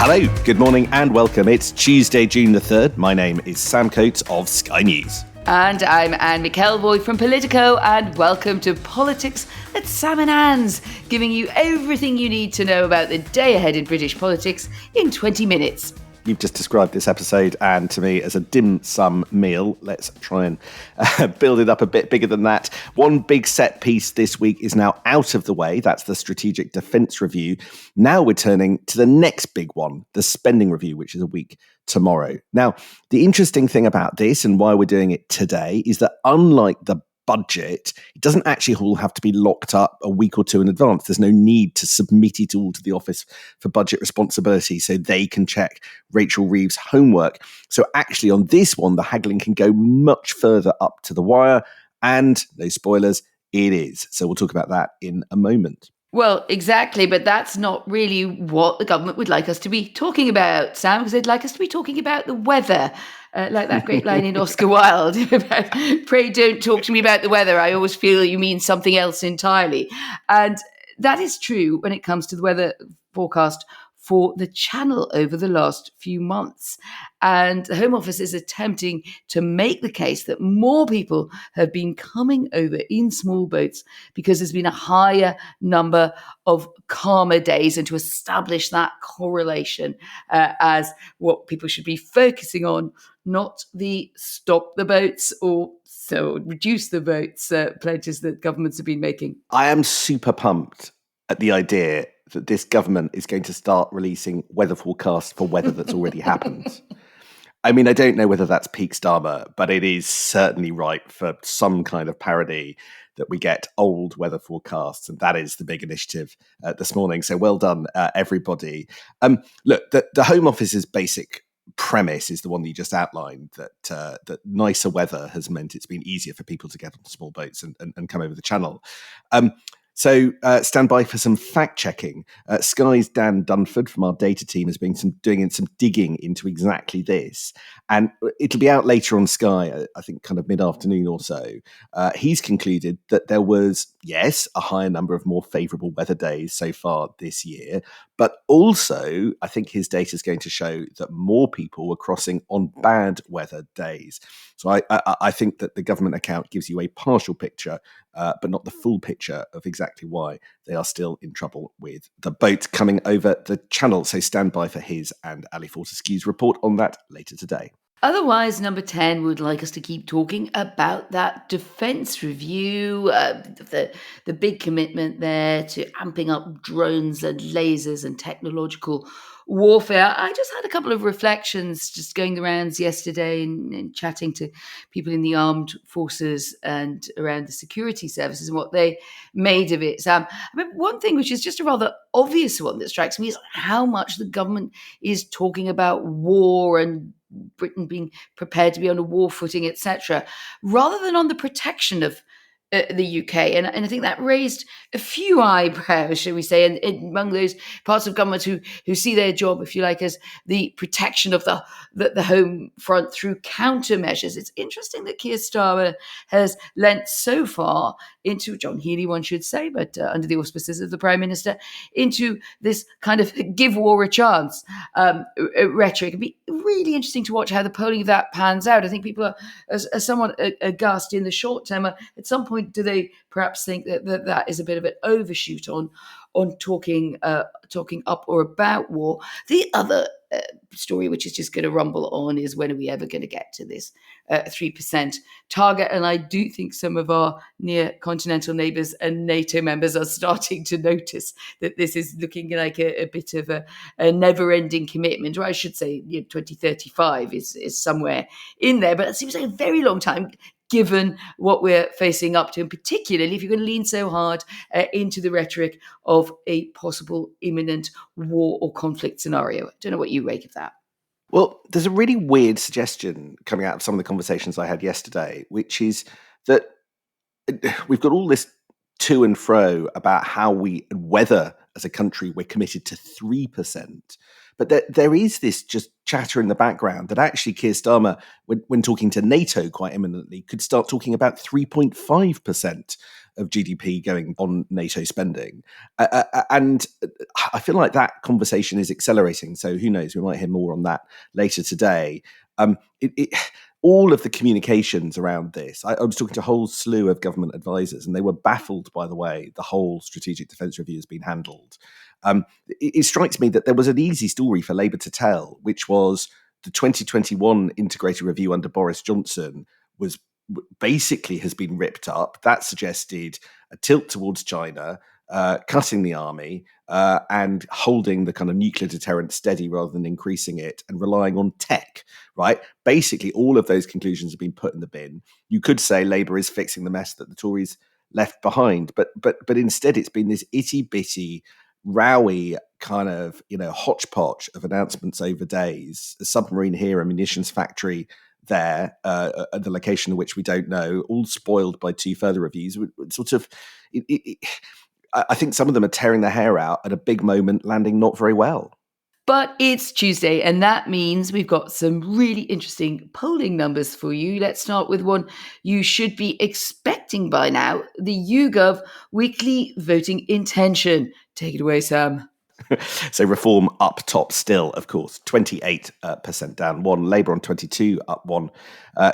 Hello, good morning and welcome. It's Tuesday, June the 3rd. My name is Sam Coates of Sky News. And I'm Anne McElvoy from Politico, and welcome to Politics at Sam and Anne's, giving you everything you need to know about the day ahead in British politics in 20 minutes. You've just described this episode, and to me, as a dim sum meal. Let's try and build it up a bit bigger than that. One big set piece this week is now out of the way. That's the Strategic Defence Review. Now we're turning to the next big one, the Spending Review, which is a week tomorrow. Now, the interesting thing about this and why we're doing it today is that unlike the budget, it doesn't actually all have to be locked up a week or two in advance. There's no need to submit it all to the Office for Budget Responsibility so they can check Rachel Reeves' homework. So actually on this one, the haggling can go much further up to the wire, and no spoilers, it is. So we'll talk about that in a moment. Well, exactly, but that's not really what the government would like us to be talking about, Sam, because they'd like us to be talking about the weather, like that great line in Oscar Wilde about, "Pray don't talk to me about the weather. I always feel you mean something else entirely." And that is true when it comes to the weather forecast for the Channel over the last few months. And the Home Office is attempting to make the case that more people have been coming over in small boats because there's been a higher number of calmer days, and to establish that correlation as what people should be focusing on, not the stop the boats or so reduce the boats pledges that governments have been making. I am super pumped at the idea that this government is going to start releasing weather forecasts for weather that's already happened. I mean, I don't know whether that's peak Starmer, but it is certainly ripe for some kind of parody that we get old weather forecasts, and that is the big initiative this morning. So well done, everybody. Look, the Home Office's basic premise is the one that you just outlined, that nicer weather has meant it's been easier for people to get on small boats and come over the Channel. So stand by for some fact-checking. Sky's Dan Dunford from our data team has been doing some digging into exactly this. And it'll be out later on Sky, I think kind of mid-afternoon or so. He's concluded that there was, yes, a higher number of more favourable weather days so far this year, but also I think his data is going to show that more people were crossing on bad weather days. So I think that the government account gives you a partial picture, but not the full picture of exactly why they are still in trouble with the boat coming over the Channel. So stand by for his and Ali Fortescue's report on that later today. Otherwise, number 10 would like us to keep talking about that defence review, the big commitment there to amping up drones and lasers and technological warfare. I just had a couple of reflections just going the rounds yesterday and chatting to people in the armed forces and around the security services and what they made of it. Sam, I mean, one thing which is just a rather obvious one that strikes me is how much the government is talking about war and Britain being prepared to be on a war footing, etc., rather than on the protection of the UK. And I think that raised a few eyebrows, shall we say, and among those parts of government who see their job, if you like, as the protection of the home front through countermeasures. It's interesting that Keir Starmer has lent so far into, John Healey, one should say, but under the auspices of the Prime Minister, into this kind of give war a chance rhetoric. It'd be really interesting to watch how the polling of that pans out. I think people are somewhat aghast in the short term. At some point, do they perhaps think that is a bit of an overshoot on talking up or about war? The other story, which is just going to rumble on, is when are we ever going to get to this 3% target? And I do think some of our near continental neighbours and NATO members are starting to notice that this is looking like a bit of a never-ending commitment, or I should say 2035 is somewhere in there. But it seems like a very long time, given what we're facing up to, and particularly if you're going to lean so hard into the rhetoric of a possible imminent war or conflict scenario. I don't know what you make of that. Well, there's a really weird suggestion coming out of some of the conversations I had yesterday, which is that we've got all this to and fro about whether as a country we're committed to 3%. But there is this just chatter in the background that actually Keir Starmer, when talking to NATO quite imminently, could start talking about 3.5%. of GDP going on NATO spending. And I feel like that conversation is accelerating. So who knows? We might hear more on that later today. All of the communications around this, I was talking to a whole slew of government advisors, and they were baffled by the way the whole strategic defence review has been handled. It strikes me that there was an easy story for Labour to tell, which was the 2021 integrated review under Boris Johnson was basically has been ripped up. That suggested a tilt towards China, cutting the army, and holding the kind of nuclear deterrent steady rather than increasing it, and relying on tech, right? Basically, all of those conclusions have been put in the bin. You could say Labour is fixing the mess that the Tories left behind, but instead it's been this itty-bitty, rowy kind of, hodgepodge of announcements over days. A submarine here, a munitions factory there, at the location of which we don't know, all spoiled by two further reviews. I think some of them are tearing their hair out at a big moment, landing not very well. But it's Tuesday, and that means we've got some really interesting polling numbers for you. Let's start with one you should be expecting by now, the YouGov weekly voting intention. Take it away, Sam. So Reform up top still, of course, 28% down 1, Labour on 22 up 1,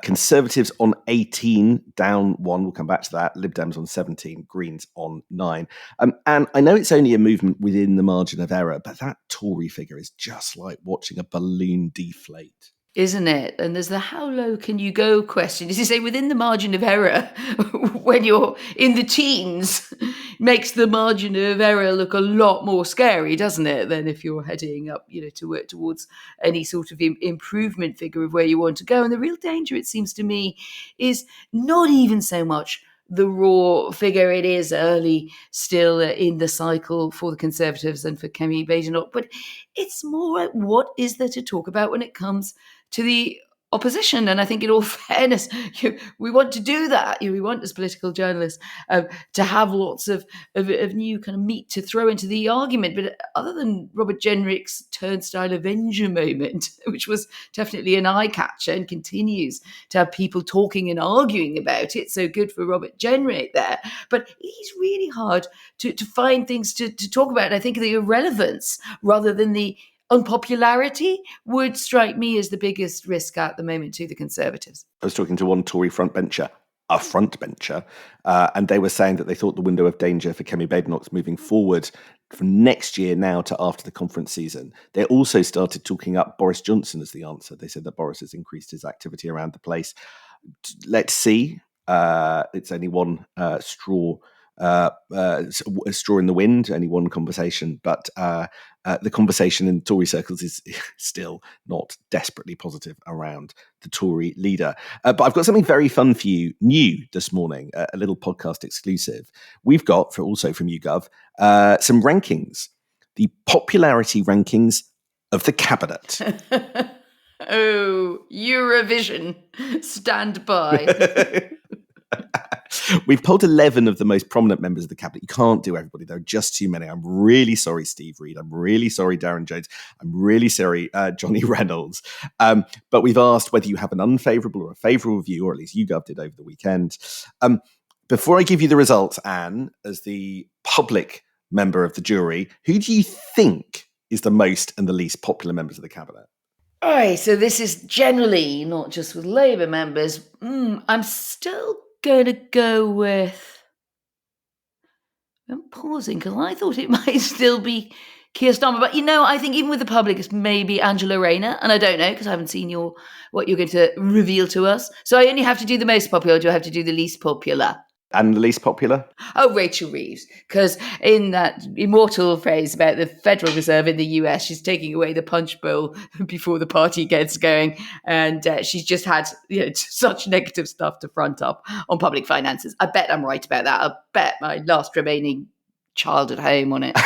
Conservatives on 18 down 1, we'll come back to that, Lib Dems on 17, Greens on 9. And I know it's only a movement within the margin of error, but that Tory figure is just like watching a balloon deflate. Isn't it? And there's the how low can you go question. As you say, within the margin of error, when you're in the teens, makes the margin of error look a lot more scary, doesn't it, than if you're heading up, to work towards any sort of improvement figure of where you want to go. And the real danger, it seems to me, is not even so much the raw figure. It is early still in the cycle for the Conservatives and for Kemi Badenoch, but it's more like what is there to talk about when it comes to the opposition. And I think in all fairness, we want to do that. We want as political journalists to have lots of new kind of meat to throw into the argument. But other than Robert Jenrick's turnstile Avenger moment, which was definitely an eye catcher and continues to have people talking and arguing about it, so good for Robert Jenrick there. But it is really hard to find things to talk about. And I think the irrelevance rather than the unpopularity would strike me as the biggest risk at the moment to the Conservatives. I was talking to one Tory frontbencher, and they were saying that they thought the window of danger for Kemi Badenoch moving forward from next year now to after the conference season. They also started talking up Boris Johnson as the answer. They said that Boris has increased his activity around the place. Let's see. It's only one straw in the wind, only one conversation, but the conversation in Tory circles is still not desperately positive around the Tory leader. But I've got something very fun for you new this morning, a little podcast exclusive. We've got, also from YouGov, some rankings, the popularity rankings of the cabinet. Oh, Eurovision, stand by. We've polled 11 of the most prominent members of the cabinet. You can't do everybody. There are just too many. I'm really sorry, Steve Reid. I'm really sorry, Darren Jones. I'm really sorry, Johnny Reynolds. But we've asked whether you have an unfavourable or a favourable view, or at least YouGov did over the weekend. Before I give you the results, Anne, as the public member of the jury, who do you think is the most and the least popular members of the cabinet? All right, so this is generally not just with Labour members. I'm still going to go with... I'm pausing because I thought it might still be Keir Starmer. But, I think even with the public, it's maybe Angela Rayner. And I don't know because I haven't seen what you're going to reveal to us. So I only have to do the most popular, or do I have to do the least popular? And the least popular? Oh, Rachel Reeves. Because in that immortal phrase about the Federal Reserve in the US, she's taking away the punch bowl before the party gets going. And she's just had such negative stuff to front up on public finances. I bet I'm right about that. I bet my last remaining child at home on it.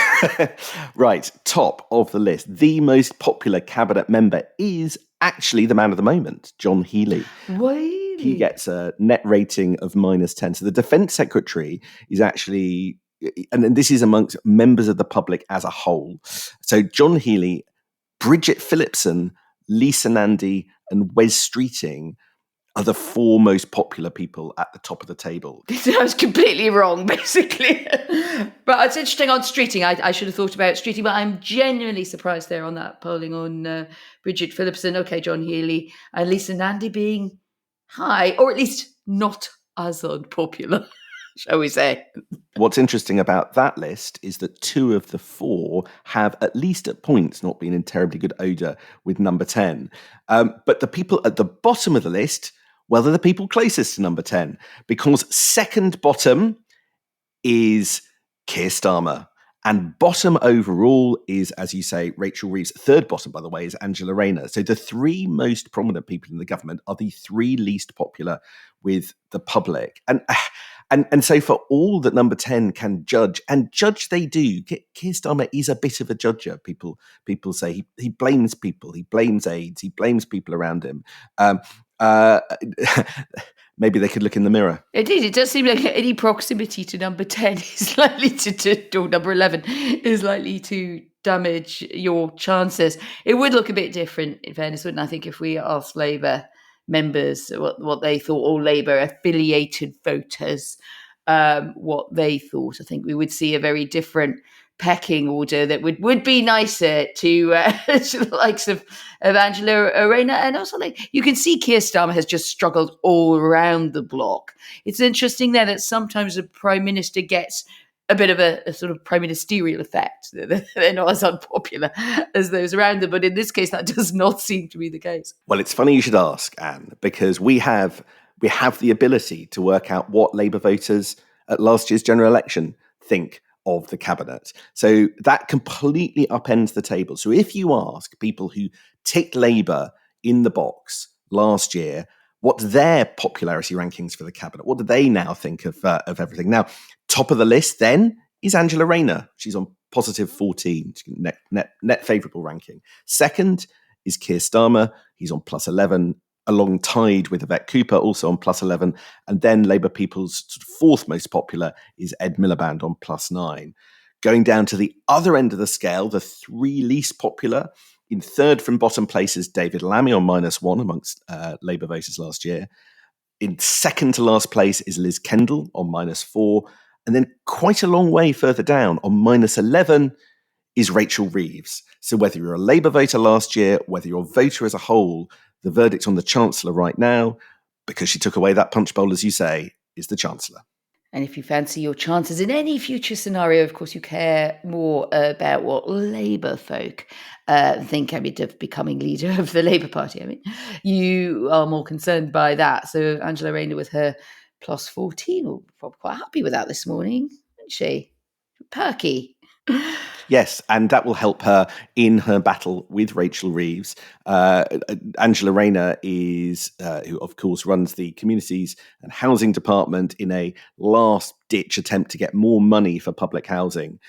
Right, top of the list. The most popular cabinet member is actually the man of the moment, John Healey. Really? He gets a net rating of -10. So the Defence Secretary is actually, and this is amongst members of the public as a whole. So John Healey, Bridget Phillipson, Lisa Nandy, and Wes Streeting are the four most popular people at the top of the table. I was completely wrong, basically. But it's interesting on streeting. I should have thought about streeting, but I'm genuinely surprised there on that polling on Bridget Phillipson, OK, John Healey, and Lisa Nandy being high, or at least not as unpopular, shall we say. What's interesting about that list is that two of the four have, at least at points, not been in terribly good odour with number 10. But the people at the bottom of the list, well, they're the people closest to number 10, because second bottom is Keir Starmer. And bottom overall is, as you say, Rachel Reeves. Third bottom, by the way, is Angela Rayner. So the three most prominent people in the government are the three least popular with the public. And so for all that number 10 can judge, and judge they do, Keir Starmer is a bit of a judger. People say he blames people, he blames aides, he blames people around him. Maybe they could look in the mirror. Indeed, it does seem like any proximity to number 10 is likely or number 11 is likely to damage your chances. It would look a bit different, in fairness, wouldn't I think, if we asked Labour members what they thought, or Labour affiliated voters, what they thought. I think we would see a very different pecking order that would be nicer to the likes of Angela Rayner. And also, like, you can see Keir Starmer has just struggled all around the block. It's interesting there that sometimes a prime minister gets a bit of a sort of prime ministerial effect. They're not as unpopular as those around them. But in this case, that does not seem to be the case. Well, it's funny you should ask, Anne, because we have the ability to work out what Labour voters at last year's general election think of the cabinet. So that completely upends the table. So if you ask people who ticked Labour in the box last year, what's their popularity rankings for the cabinet? What do they now think of everything? Now, top of the list then is Angela Rayner. She's on positive 14, net favourable ranking. Second is Keir Starmer. He's on plus 11, along tied with Yvette Cooper, also on plus 11. And then Labour People's sort of fourth most popular is Ed Miliband on plus 9. Going down to the other end of the scale, the three least popular, in third from bottom place is David Lammy on -1 amongst Labour voters last year. In second to last place is Liz Kendall on -4. And then quite a long way further down on -11 is Rachel Reeves. So whether you're a Labour voter last year, whether you're a voter as a whole, the verdict on the Chancellor right now, because she took away that punch bowl, as you say, is the Chancellor. And if you fancy your chances in any future scenario, of course, you care more about what Labour folk think, of becoming leader of the Labour Party. I mean, you are more concerned by that. So Angela Rayner with her plus 14, will probably quite happy with that this morning, isn't she? Perky. Yes, and that will help her in her battle with Rachel Reeves. Angela Rayner is, who of course runs the Communities and Housing Department, in a last-ditch attempt to get more money for public housing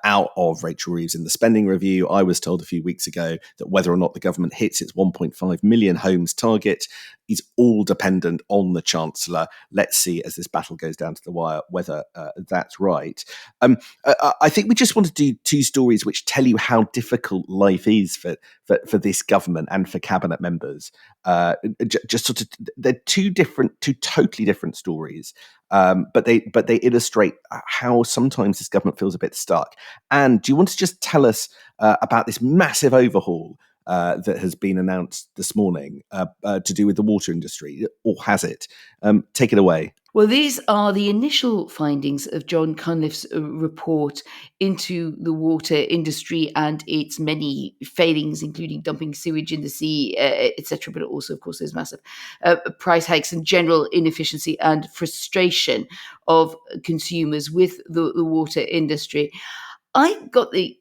out of Rachel Reeves in the spending review. I was told a few weeks ago that whether or not the government hits its 1.5 million homes target is all dependent on the Chancellor. Let's see, as this battle goes down to the wire, whether that's right. I think we just want to do two stories which tell you how difficult life is for this government and for cabinet members. Just sort of, they're two totally different stories, but they illustrate how sometimes this government feels a bit stuck. And do you want to just tell us about this massive overhaul that has been announced this morning to do with the water industry, or has it? Take it away. Well, these are the initial findings of John Cunliffe's report into the water industry and its many failings, including dumping sewage in the sea, etc. But also, of course, there's massive price hikes and general inefficiency and frustration of consumers with the water industry. I got the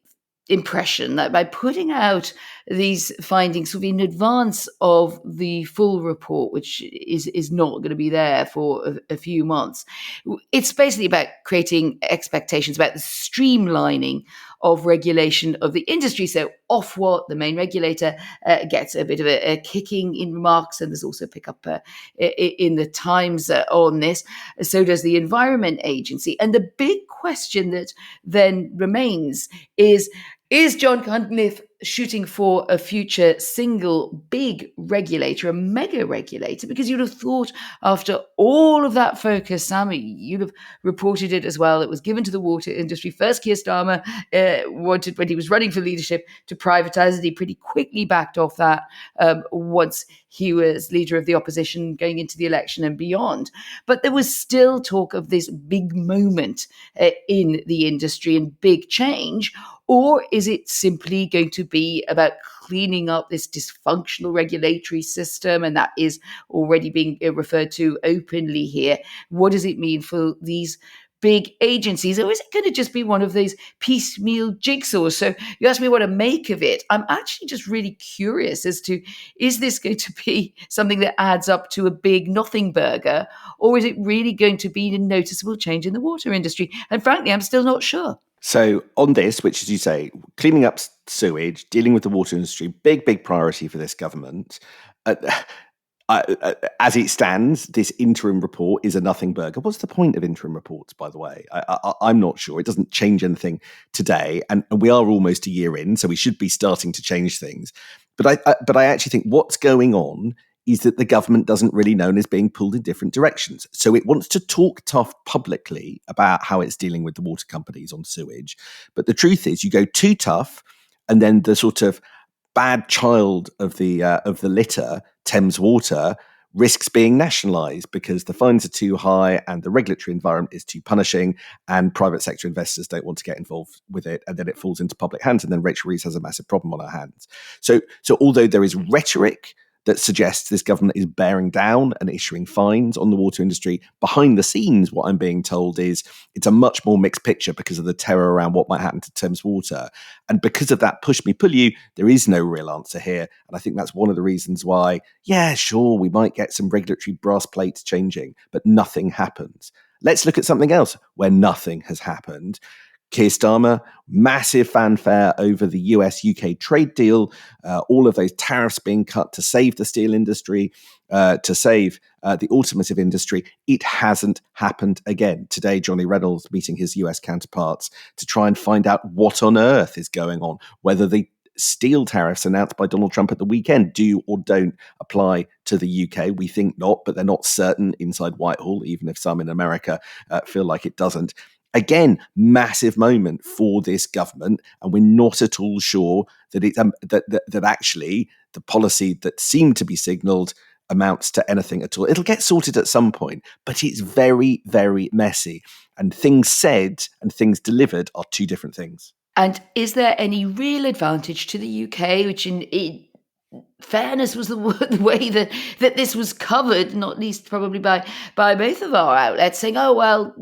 impression that by putting out these findings sort of in advance of the full report, which is not going to be there for a few months, it's basically about creating expectations about the streamlining of regulation of the industry. So Ofwat, the main regulator, gets a bit of a kicking in remarks, and there's also a pick-up in the Times on this. So does the Environment Agency. And the big question that then remains is John Cunliffe shooting for a future single big regulator, a mega regulator, because you'd have thought after all of that focus, Sam, you'd have reported it as well. It was given to the water industry. First, Keir Starmer wanted, when he was running for leadership, to privatize it. He pretty quickly backed off that once he was leader of the opposition going into the election and beyond. But there was still talk of this big moment in the industry and big change. Or is it simply going to be about cleaning up this dysfunctional regulatory system? And that is already being referred to openly here. What does it mean for these big agencies? Or is it going to just be one of these piecemeal jigsaws? So you asked me what to make of it. I'm actually just really curious as to, is this going to be something that adds up to a big nothing burger? Or is it really going to be a noticeable change in the water industry? And frankly, I'm still not sure. So on this, which, as you say, cleaning up sewage, dealing with the water industry, big priority for this government. As it stands, this interim report is a nothing burger. What's the point of interim reports, by the way? I'm not sure. It doesn't change anything today. And we are almost a year in, so we should be starting to change things. But I actually think what's going on is that the government doesn't really know and is being pulled in different directions. So it wants to talk tough publicly about how it's dealing with the water companies on sewage. But the truth is, you go too tough, and then the sort of bad child of the litter, Thames Water, risks being nationalised because the fines are too high and the regulatory environment is too punishing, and private sector investors don't want to get involved with it, and then it falls into public hands, and then Rachel Reeves has a massive problem on her hands. So although there is rhetoric that suggests this government is bearing down and issuing fines on the water industry, behind the scenes, what I'm being told is it's a much more mixed picture because of the terror around what might happen to Thames Water. And because of that push me, pull you, there is no real answer here. And I think that's one of the reasons why, yeah, sure, we might get some regulatory brass plates changing, but nothing happens. Let's look at something else where nothing has happened. Keir Starmer, massive fanfare over the US-UK trade deal, all of those tariffs being cut to save the steel industry, to save the automotive industry. It hasn't happened again. Today, Johnny Reynolds meeting his US counterparts to try and find out what on earth is going on, whether the steel tariffs announced by Donald Trump at the weekend do or don't apply to the UK. We think not, but they're not certain inside Whitehall, even if some in America feel like it doesn't. Again, massive moment for this government, and we're not at all sure that it that actually the policy that seemed to be signalled amounts to anything at all. It'll get sorted at some point, but it's very, very messy. And things said and things delivered are two different things. And is there any real advantage to the UK, which in fairness was the way that this was covered, not least probably by both of our outlets, saying, oh, well,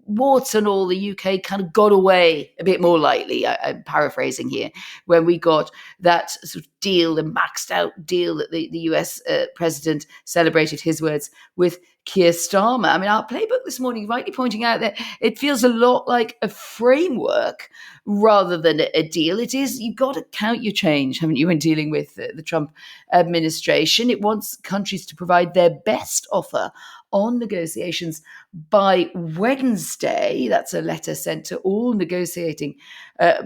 Warts and all, the UK kind of got away a bit more lightly, I'm paraphrasing here, when we got that sort of deal, the maxed out deal that the US president celebrated, his words, with Keir Starmer. I mean, our playbook this morning rightly pointing out that it feels a lot like a framework rather than a deal. It is, you've got to count your change, haven't you, when dealing with the Trump administration. It wants countries to provide their best offer on negotiations by Wednesday. That's a letter sent to all negotiating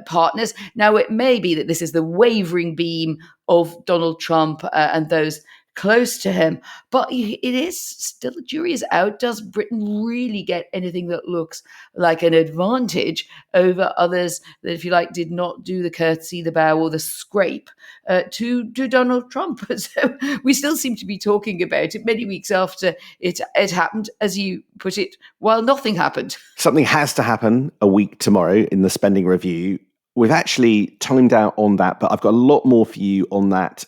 partners. Now, it may be that this is the wavering beam of Donald Trump and those close to him, but it is still, the jury is out. Does Britain really get anything that looks like an advantage over others that, if you like, did not do the curtsy, the bow, or the scrape to Donald Trump? So we still seem to be talking about it many weeks after it happened, as you put it, while nothing happened. Something has to happen a week tomorrow in the spending review. We've actually timed out on that, but I've got a lot more for you on that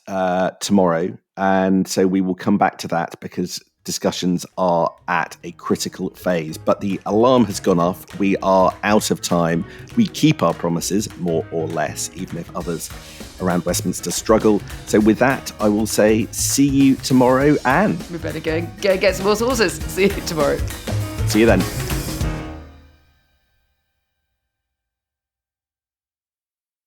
tomorrow. And so we will come back to that because discussions are at a critical phase. But the alarm has gone off. We are out of time. We keep our promises, more or less, even if others around Westminster struggle. So with that, I will say see you tomorrow, Anne. We better go get some more sauces. See you tomorrow. See you then.